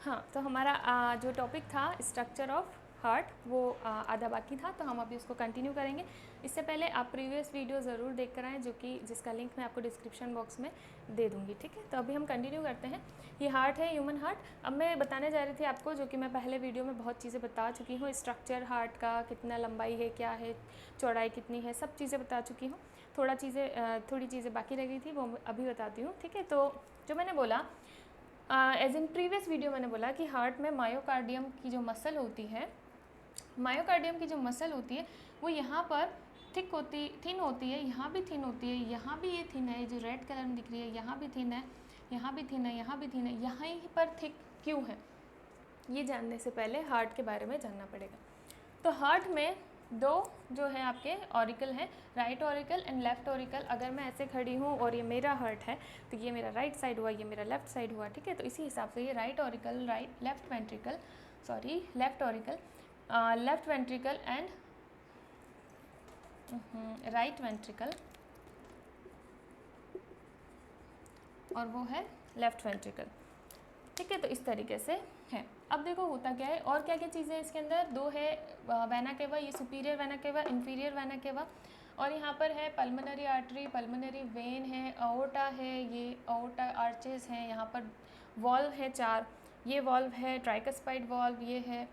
हाँ, तो हमारा जो टॉपिक था स्ट्रक्चर ऑफ हार्ट वो आधा बाकी था, तो हम अभी उसको कंटिन्यू करेंगे। इससे पहले आप प्रीवियस वीडियो ज़रूर देख कर आएँ, जो कि जिसका लिंक मैं आपको डिस्क्रिप्शन बॉक्स में दे दूँगी, ठीक है। तो अभी हम कंटिन्यू करते हैं। ये हार्ट है, ह्यूमन हार्ट। अब मैं बताने जा रही थी आपको, जो कि मैं पहले वीडियो में बहुत चीज़ें बता चुकी हूँ, स्ट्रक्चर हार्ट का, कितना लंबाई है, क्या है, चौड़ाई कितनी है, सब चीज़ें बता चुकी हूँ। थोड़ी चीज़ें बाकी रह गई थी, वो अभी बताती हूँ, ठीक है। तो जो मैंने बोला, एज इन प्रीवियस वीडियो मैंने बोला कि हार्ट में मायोकार्डियम की जो मसल होती है, मायोकार्डियम की जो मसल होती है वो यहाँ पर थिन होती है, यहाँ भी थिन होती है, यहाँ भी ये थिन है, जो रेड कलर में दिख रही है, यहाँ भी थिन है, यहाँ भी थिन है, यहाँ भी थिन है, यहाँ ही पर थिक क्यों है, ये जानने से पहले हार्ट के बारे में जानना पड़ेगा। तो हार्ट में दो जो है आपके ऑरिकल हैं, right auricle and left auricle. अगर मैं ऐसे खड़ी हूँ और ये मेरा हार्ट है, तो ये मेरा राइट साइड हुआ, ये मेरा लेफ्ट साइड हुआ, ठीक है। तो इसी हिसाब से ये right auricle, left auricle, left ventricle and right ventricle, और वो है लेफ्ट वेंट्रिकल, ठीक है। तो इस तरीके से है। अब देखो होता क्या है, और क्या क्या चीज़ें इसके अंदर, दो है वेना केवा, ये superior vena cava, inferior vena cava, और यहाँ पर है पल्मोनरी आर्टरी, पल्मोनरी वेन है, अओर्टा है, ये अओर्टा आर्चेस हैं, यहाँ पर वॉल्व है 4, ये वॉल्व है ट्राइकस्पाइड वॉल्व, ये है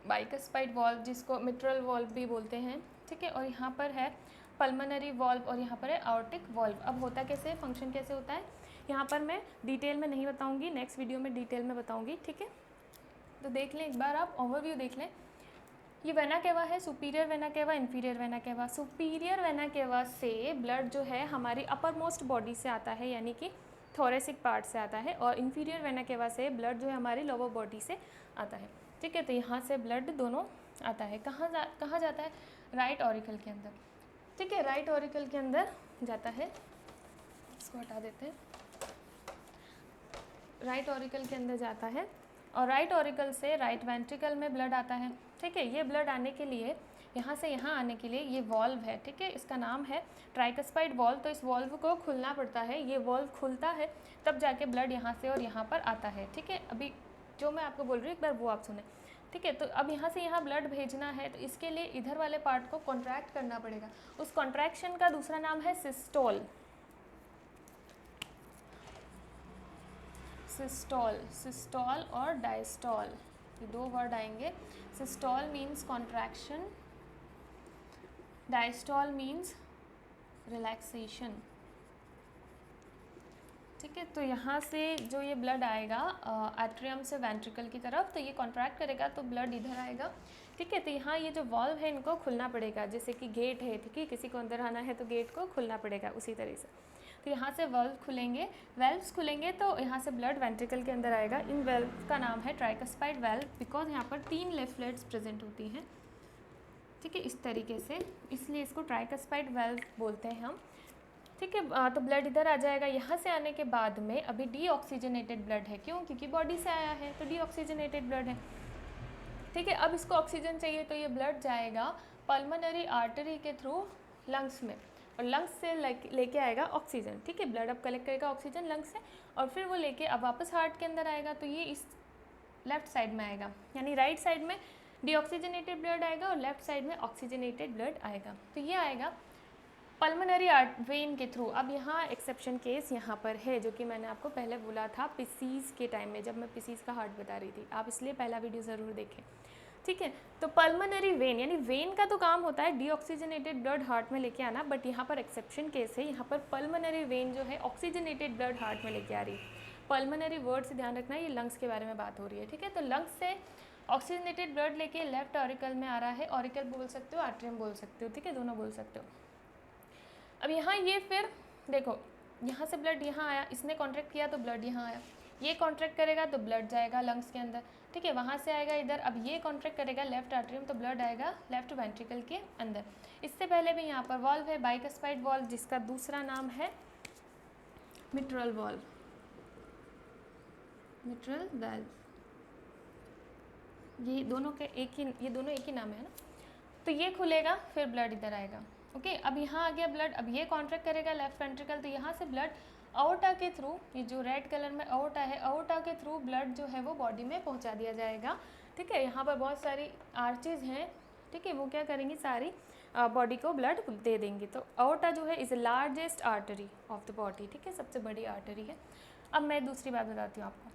बाइकस्पाइड वॉल्व, जिसको मिट्रल वॉल्व भी बोलते हैं, ठीक है। और यहाँ पर है पल्मोनरी वॉल्व, और यहाँ पर है आर्टिक वॉल्व। अब होता कैसे, फंक्शन कैसे होता है, यहाँ पर मैं डिटेल में नहीं बताऊँगी, नेक्स्ट वीडियो में डिटेल में बताऊँगी, ठीक है। तो देख लें एक बार, आप ओवरव्यू देख लें। ये वेना केवा है, superior vena cava, inferior vena cava. Superior vena cava से ब्लड जो है हमारी अपर मोस्ट बॉडी से आता है, यानी कि थोरेसिक पार्ट से आता है, और इंफीरियर वेना केवा से ब्लड जो है हमारी लोअर बॉडी से आता है, ठीक है। तो यहाँ से ब्लड दोनों आता है, कहाँ जाता है, राइट ऑरिकल के अंदर, ठीक है। राइट ऑरिकल के अंदर जाता है, इसको हटा देते हैं, राइट ऑरिकल के अंदर जाता है, और राइट ऑरिकल से राइट वेंट्रिकल में ब्लड आता है, ठीक है। ये ब्लड आने के लिए, यहाँ से यहाँ आने के लिए ये वॉल्व है, ठीक है, इसका नाम है ट्राइकस्पाइड वॉल्व। तो इस वॉल्व को खुलना पड़ता है, ये वॉल्व खुलता है तब जाके ब्लड यहाँ से और यहाँ पर आता है, ठीक है। अभी जो मैं आपको बोल रही हूँ एक बार वो आप सुने, ठीक है। तो अब यहाँ से यहाँ ब्लड भेजना है, तो इसके लिए इधर वाले पार्ट को कॉन्ट्रैक्ट करना पड़ेगा। उस कॉन्ट्रैक्शन का दूसरा नाम है सिस्टोल। सिस्टोल और डायस्टोल, ये दो वर्ड आएंगे। Systole means contraction, diastole means relaxation, ठीक है। तो यहाँ से जो ये ब्लड आएगा एट्रियम से वेंट्रिकल की तरफ, तो ये कॉन्ट्रैक्ट करेगा तो ब्लड इधर आएगा, ठीक है। तो यहाँ ये जो वॉल्व है इनको खुलना पड़ेगा, जैसे कि गेट है, ठीक है, किसी को अंदर आना है तो गेट को खुलना पड़ेगा, उसी तरह से। तो यहाँ से वेल्व्स खुलेंगे तो यहाँ से ब्लड वेंट्रिकल के अंदर आएगा। इन वेल्व का नाम है ट्राइकस्पाइड वेल्व, बिकॉज यहाँ पर 3 लेफलेट्स प्रेजेंट होती हैं, ठीक है, इस तरीके से, इसलिए इसको ट्राइकस्पाइड वेल्व बोलते हैं हम, ठीक है। तो ब्लड इधर आ जाएगा। यहाँ से आने के बाद में अभी डीऑक्सीजनेटेड ब्लड है, क्यों, क्योंकि बॉडी से आया है तो डीऑक्सीजनेटेड ब्लड है, ठीक है। अब इसको ऑक्सीजन चाहिए तो ये ब्लड जाएगा पल्मोनरी आर्टरी के थ्रू लंग्स में, और लंग्स से लेके आएगा ऑक्सीजन, ठीक है। ब्लड अब कलेक्ट करेगा ऑक्सीजन लंग्स से, और फिर वो लेके अब वापस हार्ट के अंदर आएगा, तो ये इस लेफ्ट साइड में आएगा, यानी राइट साइड में डीऑक्सीजनेटेड ब्लड आएगा और लेफ्ट साइड में ऑक्सीजनेटेड ब्लड आएगा। तो ये आएगा पल्मोनरी वेन के थ्रू। अब यहाँ एक्सेप्शन केस यहाँ पर है, जो कि मैंने आपको पहले बोला था पिसीज के टाइम में, जब मैं पिसीज का हार्ट बता रही थी, आप इसलिए पहला वीडियो ज़रूर देखें, ठीक है। तो पल्मोनरी वेन, यानी वेन का तो काम होता है डीऑक्सीजनेटेड ब्लड हार्ट में लेके आना, बट यहाँ पर एक्सेप्शन केस है, यहाँ पर पल्मोनरी वेन जो है ऑक्सीजनेटेड ब्लड हार्ट में लेके आ रही है। पल्मोनरी वर्ड से ध्यान रखना, ये लंग्स के बारे में बात हो रही है, ठीक है। तो लंग्स से ऑक्सीजनेटेड ब्लड लेके लेफ्ट ऑरिकल में आ रहा है, ऑरिकल बोल सकते हो, आर्ट्रियम बोल सकते हो, ठीक है, दोनों बोल सकते हो। अब यहाँ ये फिर देखो, यहाँ से ब्लड यहाँ आया, इसने कॉन्ट्रैक्ट किया तो ब्लड यहाँ आया, ये कॉन्ट्रैक्ट करेगा तो ब्लड जाएगा लंग्स के अंदर, ठीक है, वहाँ से आएगा इधर। अब ये कॉन्ट्रैक्ट करेगा लेफ्ट आर्टरियम तो ब्लड आएगा लेफ्ट वेंट्रिकल के अंदर। इससे पहले भी यहाँ पर वॉल्व है, बाइकस्पाइड वॉल्व, जिसका दूसरा नाम है मिट्रल वॉल्व, मिट्रल वॉल्व, ये दोनों एक ही नाम है ना। तो ये खुलेगा, फिर ब्लड इधर आएगा, ओके। अब यहाँ आ गया ब्लड, अब ये कॉन्ट्रैक्ट करेगा लेफ्ट वेंट्रिकल, तो यहाँ से ब्लड अओर्टा के थ्रू, ये जो रेड कलर में अओर्टा है, अओर्टा के थ्रू ब्लड जो है वो बॉडी में पहुंचा दिया जाएगा। ठीक है, यहाँ पर बहुत सारी आर्चेज हैं, ठीक है, वो क्या करेंगी, सारी बॉडी को ब्लड दे देंगी। तो अओर्टा जो है is largest artery of the body, ठीक है, सबसे बड़ी आर्टरी है। अब मैं दूसरी बात बताती हूँ आपको,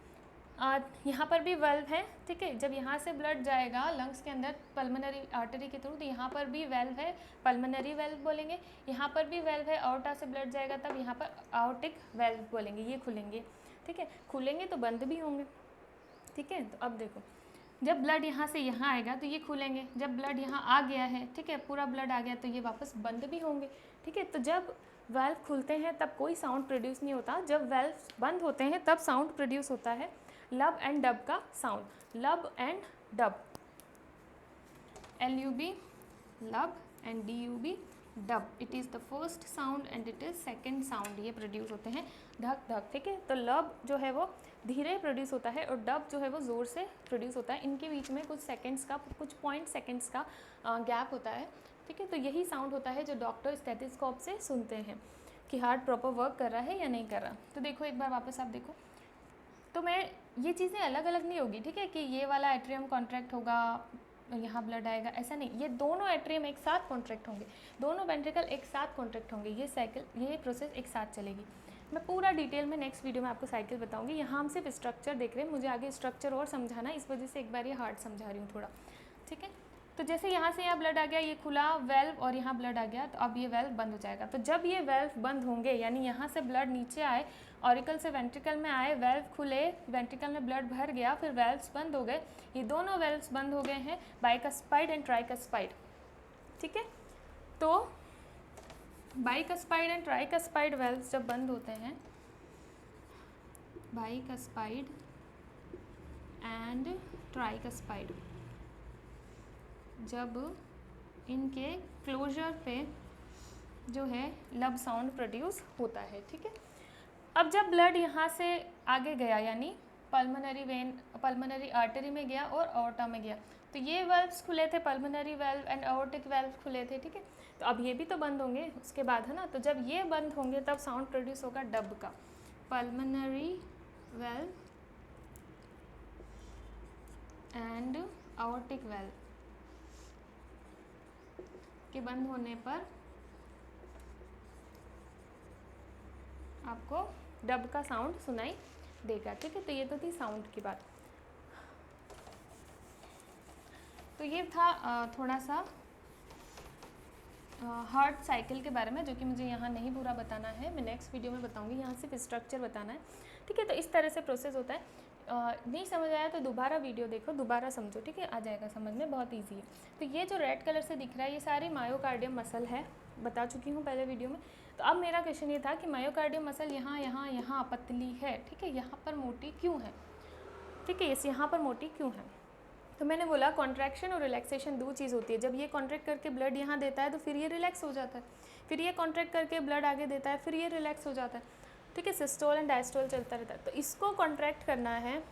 यहाँ पर भी वेल्व है, ठीक है, जब यहाँ से ब्लड जाएगा लंग्स के अंदर पल्मोनरी आर्टरी के थ्रू, तो यहाँ पर भी वेल्व है, पल्मोनरी वेल्व बोलेंगे। यहाँ पर भी वेल्व है, अओर्टा से ब्लड जाएगा तब यहाँ पर आउटिक वेल्व बोलेंगे, ये खुलेंगे। ठीक है, खुलेंगे तो बंद भी होंगे। ठीक है, तो अब देखो, जब ब्लड यहाँ से यहाँ आएगा तो ये खुलेंगे, जब ब्लड यहाँ आ गया है, ठीक है, पूरा ब्लड आ गया तो ये वापस बंद भी होंगे। ठीक है, तो जब वेल्व खुलते हैं तब कोई साउंड प्रोड्यूस नहीं होता, जब वेल्व बंद होते हैं तब साउंड प्रोड्यूस होता है, लब एंड डब का साउंड, लब एंड डब, LUB लब and DUB dub, it is the first sound and it is second sound, ये प्रोड्यूस होते हैं धक धक। ठीक है, तो लब जो है वो धीरे प्रोड्यूस होता है और डब जो है वो ज़ोर से प्रोड्यूस होता है, इनके बीच में कुछ सेकंड्स का, कुछ पॉइंट सेकंड्स का गैप होता है। ठीक है, तो यही साउंड होता है जो डॉक्टर स्टेथोस्कोप से सुनते हैं कि हार्ट प्रॉपर वर्क कर रहा है या नहीं कर रहा। तो देखो एक बार वापस आप देखो, तो मैं ये चीज़ें अलग अलग नहीं होगी, ठीक है, कि ये वाला एट्रियम कॉन्ट्रैक्ट होगा यहाँ ब्लड आएगा, ऐसा नहीं, ये दोनों एट्रियम एक साथ कॉन्ट्रैक्ट होंगे, दोनों वेंट्रिकल एक साथ कॉन्ट्रैक्ट होंगे, ये साइकिल, ये प्रोसेस एक साथ चलेगी। मैं पूरा डिटेल में नेक्स्ट वीडियो में आपको साइकिल बताऊंगी, यहाँ हम सिर्फ स्ट्रक्चर देख रहे हैं, मुझे आगे स्ट्रक्चर और समझाना है, इस वजह से एक बार ये हार्ड समझा रही हूँ थोड़ा। ठीक है, तो जैसे यहाँ से यहाँ ब्लड आ गया, ये खुला वेल्व और यहाँ ब्लड आ गया, तो अब ये वेल्व बंद हो जाएगा। तो जब ये वेल्व बंद होंगे, यानी यहाँ से ब्लड नीचे आए, ऑरिकल से वेंट्रिकल में आए, वेल्व खुले, वेंट्रिकल में ब्लड भर गया, फिर वेल्व्स बंद हो गए, ये दोनों वेल्व्स बंद हो गए हैं, बाइकस्पाइड एंड ट्राइकस्पाइड। ठीक है, तो बाइकस्पाइड एंड ट्राइकस्पाइड वेल्व्स जब बंद होते हैं, बाइकस्पाइड एंड ट्राइकस्पाइड, जब इनके क्लोजर पे जो है लब साउंड प्रोड्यूस होता है। ठीक है, अब जब ब्लड यहाँ से आगे गया, यानी पल्मोनरी वेन, पल्मोनरी आर्टरी में गया और अओर्टा में गया, तो ये वेल्व्स खुले थे, पल्मोनरी वेल्व एंड अओर्टिक वेल्व खुले थे। ठीक है, तो अब ये भी तो बंद होंगे उसके बाद, है ना, तो जब ये बंद होंगे तब साउंड प्रोड्यूस होगा डब का, पल्मोनरी वेल्व एंड अओर्टिक वेल्व के बंद होने पर आपको डब का साउंड सुनाई देगा। ठीक है, तो ये तो थी साउंड की बात। तो ये था थोड़ा सा हार्ट साइकिल के बारे में, जो कि मुझे यहाँ नहीं पूरा बताना है, मैं नेक्स्ट वीडियो में बताऊँगी, यहाँ सिर्फ स्ट्रक्चर बताना है। ठीक है, तो इस तरह से प्रोसेस होता है। नहीं समझ आया तो दोबारा वीडियो देखो, दोबारा समझो, ठीक है, आ जाएगा समझ में, बहुत ईजी है। तो ये जो रेड कलर से दिख रहा है, ये सारी मायोकार्डियम मसल है, बता चुकी हूँ पहले वीडियो में। तो अब मेरा क्वेश्चन ये था कि मायोकार्डियम मसल यहाँ यहाँ यहाँ पतली है, ठीक है, यहाँ पर मोटी क्यों है? ठीक है, इस यहाँ पर मोटी क्यों है? तो मैंने बोला कॉन्ट्रैक्शन और रिलैक्सेशन दो चीज़ होती है। जब ये कॉन्ट्रैक्ट करके ब्लड यहाँ देता है तो फिर ये रिलैक्स हो जाता है, फिर ये कॉन्ट्रैक्ट करके ब्लड आगे देता है, फिर ये रिलैक्स हो जाता है। ठीक है, सिस्टोल एंड डायस्टोल चलता रहता है। तो इसको कॉन्ट्रैक्ट करना है,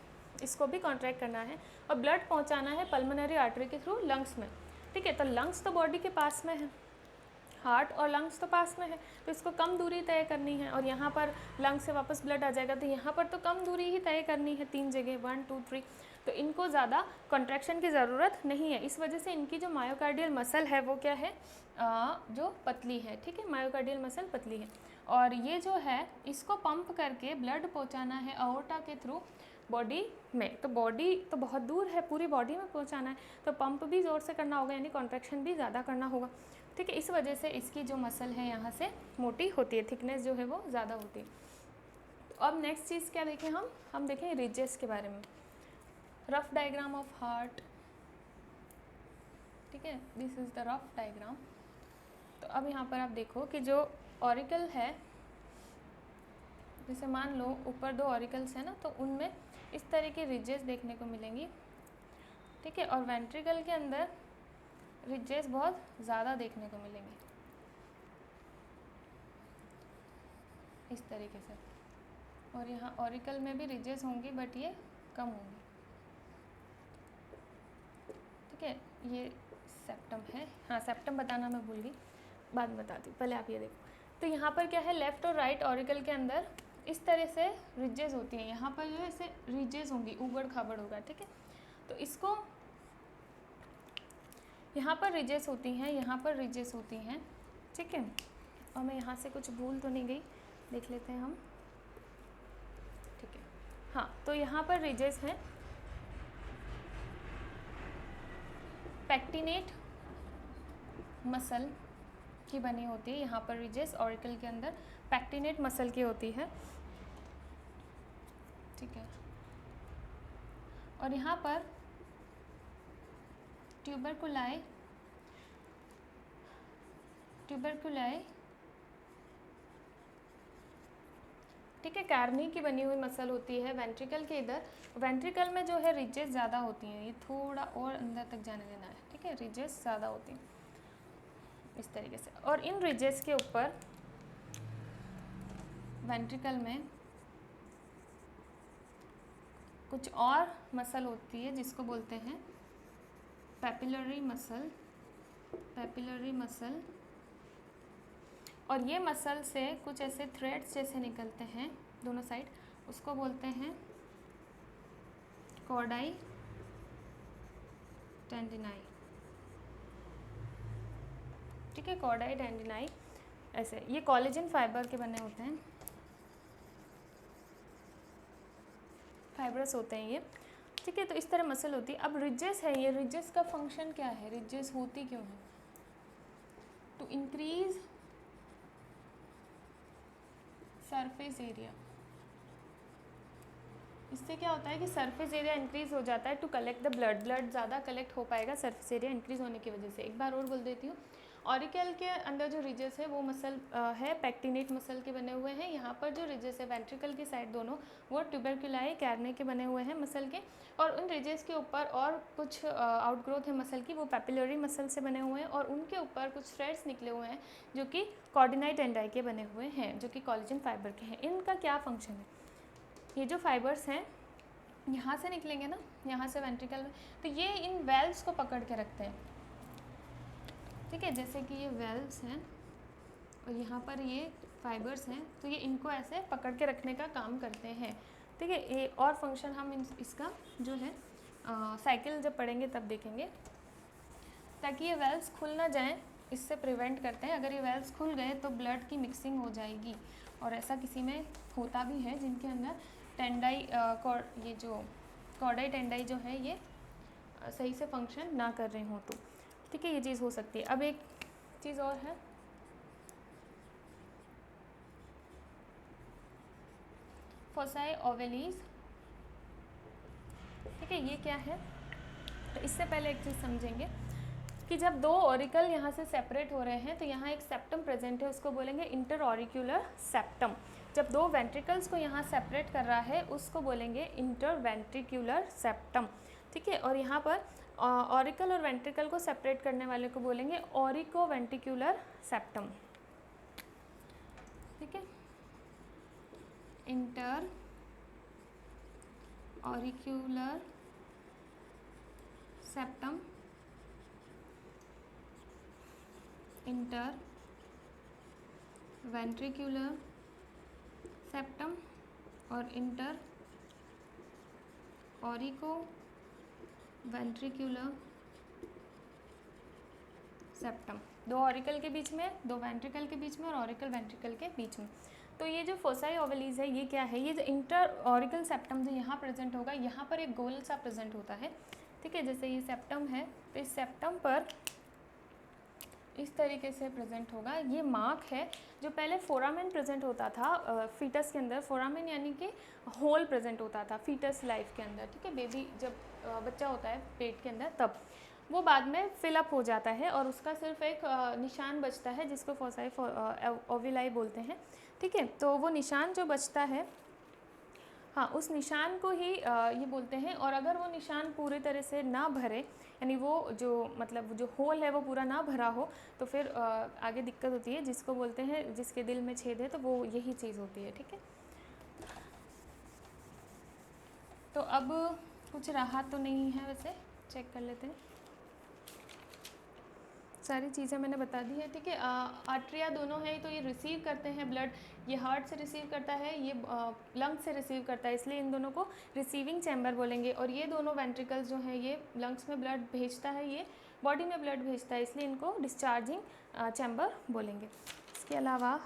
इसको भी कॉन्ट्रैक्ट करना है और ब्लड पहुँचाना है पल्मोनरी आर्टरी के थ्रू लंग्स में। ठीक है, तो लंग्स तो बॉडी के पास में है, हार्ट और लंग्स तो पास में है, तो इसको कम दूरी तय करनी है, और यहाँ पर लंग्स से वापस ब्लड आ जाएगा, तो यहाँ पर तो कम दूरी ही तय करनी है, 3 जगह 1 2 3, तो इनको ज़्यादा कॉन्ट्रैक्शन की ज़रूरत नहीं है। इस वजह से इनकी जो मायोकार्डियल मसल है वो क्या है, जो पतली है। ठीक है, मायोकार्डियल मसल पतली है, और ये जो है इसको पंप करके ब्लड पहुँचाना है अओर्टा के थ्रू बॉडी में। तो बॉडी तो बहुत दूर है, पूरी बॉडी में पहुँचाना है, तो पंप भी ज़ोर से करना होगा, यानी कॉन्ट्रैक्शन भी ज़्यादा करना होगा। ठीक है, इस वजह से इसकी जो मसल है यहाँ से मोटी होती है, थिकनेस जो है वो ज़्यादा होती है। तो अब नेक्स्ट चीज़ क्या देखें हम देखें रिजेस के बारे में। रफ डायग्राम ऑफ हार्ट, ठीक है, this is the rough diagram. तो अब यहाँ पर आप देखो कि जो ऑरिकल है, जैसे मान लो ऊपर 2 ऑरिकल्स हैं ना, तो उनमें इस तरह की रिजेस देखने को मिलेंगी। ठीक है, और वेंट्रिकल के अंदर रिजेस बहुत ज़्यादा देखने को मिलेंगे इस तरीके से, और यहाँ ऑरिकल में भी रिजेस होंगी बट ये कम होंगी। ठीक है, ये सेप्टम है, हाँ सेप्टम बताना मैं भूल गई, बाद में बताती हूँ, पहले आप ये देखो। तो यहाँ पर क्या है, लेफ़्ट और राइट ऑरिकल के अंदर इस तरह से रिजेस होती हैं। यहाँ पर जो है ऐसे रिजेस होंगी, ऊबड़ खाबड़ होगा, ठीक है। तो इसको यहाँ पर रिजेस होती हैं, यहाँ पर रिजेस होती हैं, ठीक है। और मैं यहाँ से कुछ भूल तो नहीं गई, देख लेते हैं हम, ठीक है। हाँ, तो यहाँ पर रिजेस हैं, पैक्टिनेट मसल की बनी होती है। यहाँ पर रिजेस ऑरिकल के अंदर पैक्टिनेट मसल की होती है, ठीक है। और यहाँ पर ट्यूबरकुलाई ठीक है, कार्नी की बनी हुई मसल होती है वेंट्रिकल के इधर। वेंट्रिकल में जो है रिजेस ज़्यादा होती हैं, ये थोड़ा और अंदर तक जाने देना है, ठीक है। रिजेस ज़्यादा होती हैं इस तरीके से। और इन रिजेस के ऊपर वेंट्रिकल में कुछ और मसल होती है जिसको बोलते हैं पैपिलरी मसल। और ये मसल से कुछ ऐसे थ्रेड्स जैसे निकलते हैं दोनों साइड, उसको बोलते हैं कॉर्डाई टेंडिनाई, ठीक है। कॉर्डाई टेंडिनाई ऐसे, ये कोलेजन फाइबर के बने होते हैं, फाइबरस होते हैं ये, ठीक है। तो इस तरह मसल होती है। अब रिजेस है, ये रिजेस का फंक्शन क्या है, रिजेस होती क्यों है? To increase surface area. इससे क्या होता है कि सरफेस एरिया इंक्रीज हो जाता है टू कलेक्ट द ब्लड ज़्यादा कलेक्ट हो पाएगा सरफेस एरिया इंक्रीज होने की वजह से। एक बार और बोल देती हूँ, ऑरिकल के अंदर जो रिजेस है वो मसल है पैक्टिनेट मसल के बने हुए हैं। यहाँ पर जो रिजेस है वेंट्रिकल की साइड दोनों, वो ट्यूबरकुलाई कैरने के बने हुए हैं मसल के। और उन रिजेस के ऊपर और कुछ आउटग्रोथ है मसल की, वो पैपिलरी मसल से बने हुए हैं। और उनके ऊपर कुछ थ्रेड्स निकले हुए हैं जो कि कॉर्डिनाई टेंडाई के बने हुए हैं, जो कि कोलेजन फाइबर के हैं। इनका क्या फंक्शन है? ये जो फाइबर्स हैं यहाँ से निकलेंगे ना, यहाँ से वेंट्रिकल में, तो ये इन वेल्व्स को पकड़ के रखते हैं, ठीक है। जैसे कि ये वेल्व्स हैं और यहाँ पर ये फाइबर्स हैं, तो ये इनको ऐसे पकड़ के रखने का काम करते हैं, ठीक है। ये और फंक्शन हम इसका जो है साइकिल जब पढ़ेंगे तब देखेंगे, ताकि ये वेल्व्स खुल ना जाएं, इससे प्रिवेंट करते हैं। अगर ये वेल्व्स खुल गए तो ब्लड की मिक्सिंग हो जाएगी, और ऐसा किसी में होता भी है जिनके अंदर टेंडाई ये जो कॉर्डाई टेंडाई जो है ये सही से फंक्शन ना कर रहे हों तो, ठीक है, ये चीज़ हो सकती है। अब एक चीज़ और है, फोसाई ओवेलीज, ठीक है। ये क्या है? तो इससे पहले एक चीज़ समझेंगे कि जब दो ऑरिकल यहाँ से सेपरेट हो रहे हैं तो यहाँ एक सेप्टम प्रेजेंट है, उसको बोलेंगे इंटर ऑरिक्यूलर सेप्टम। जब दो वेंट्रिकल्स को यहाँ सेपरेट कर रहा है उसको बोलेंगे इंटर वेंट्रिक्यूलर सेप्टम, ठीक है। और यहाँ पर ऑरिकल और वेंट्रिकल को सेपरेट करने वाले को बोलेंगे ऑरिको वेंट्रिक्यूलर सेप्टम, ठीक है। Inter auricular septum, inter ventricular septum और इंटर ऑरिको वेंट्रिक्यूलर सेप्टम। दो ऑरिकल के बीच में, दो वेंट्रिकल के बीच में और ऑरिकल वेंट्रिकल के बीच में। तो ये जो फोसाई ओवलीज है ये क्या है? ये जो इंटर ऑरिकल सेप्टम जो यहाँ प्रेजेंट होगा, यहाँ पर एक गोल सा प्रेजेंट होता है, ठीक है। जैसे ये सेप्टम है तो इस सेप्टम पर इस तरीके से प्रेजेंट होगा। ये मार्क है जो पहले फोरामेन प्रेजेंट होता था फीटस के अंदर। फोरामेन यानी कि होल प्रेजेंट होता था फीटस लाइफ के अंदर, ठीक है। बेबी जब बच्चा होता है पेट के अंदर तब वो बाद में फिलअप हो जाता है और उसका सिर्फ एक निशान बचता है जिसको फोसाई ओविलाई बोलते हैं, ठीक है। तो वो निशान जो बचता है, हाँ, उस निशान को ही ये बोलते हैं। और अगर वो निशान पूरी तरह से ना भरे, यानी वो जो मतलब जो होल है वो पूरा ना भरा हो, तो फिर आगे दिक्कत होती है, जिसको बोलते हैं जिसके दिल में छेद है, तो वो यही चीज़ होती है, ठीक है। तो अब कुछ रहा तो नहीं है, वैसे चेक कर लेते हैं। सारी चीज़ें मैंने बता दी है, ठीक है। आर्टरिया दोनों है तो ये रिसीव करते हैं ब्लड, ये हार्ट से रिसीव करता है, ये लंग्स से रिसीव करता है, इसलिए इन दोनों को रिसीविंग चैम्बर बोलेंगे। और ये दोनों वेंट्रिकल्स जो हैं ये लंग्स में ब्लड भेजता है, ये बॉडी में ब्लड भेजता है, इसलिए इनको डिस्चार्जिंग चैम्बर बोलेंगे। इसके अलावा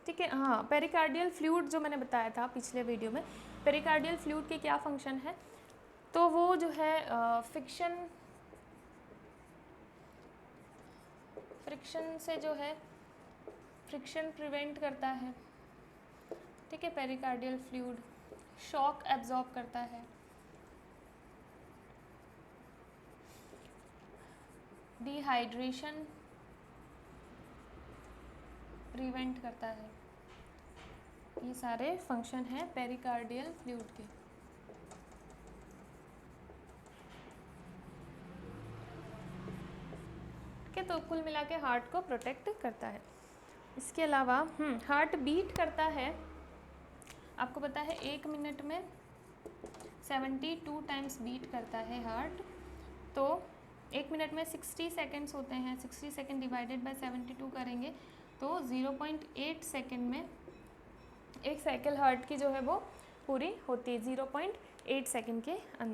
ठीक है, हाँ, पेरिकार्डियल फ्लूइड जो मैंने बताया था पिछले वीडियो में, पेरिकार्डियल फ्लूइड के क्या फंक्शन है, तो वो जो है फ्रिक्शन से जो है फ्रिक्शन प्रिवेंट करता है, ठीक है। पेरिकार्डियल फ्लूइड शॉक एब्जॉर्ब करता है, डिहाइड्रेशन प्रिवेंट करता है। ये सारे फंक्शन हैं पेरिकार्डियल फ्लूइड के। ठीक है, तो कुल मिला के हार्ट को प्रोटेक्ट करता है। इसके अलावा हार्ट बीट करता है, आपको पता है 1 मिनट में 72 टाइम्स बीट करता है हार्ट। तो 1 मिनट में 60 सेकेंड्स होते हैं, 60 सेकेंड डिवाइडेड बाय 72 करेंगे तो 0.8 सेकेंड में एक साइकिल हार्ट की जो है वो पूरी होती है, 0.8 सेकेंड के अंदर।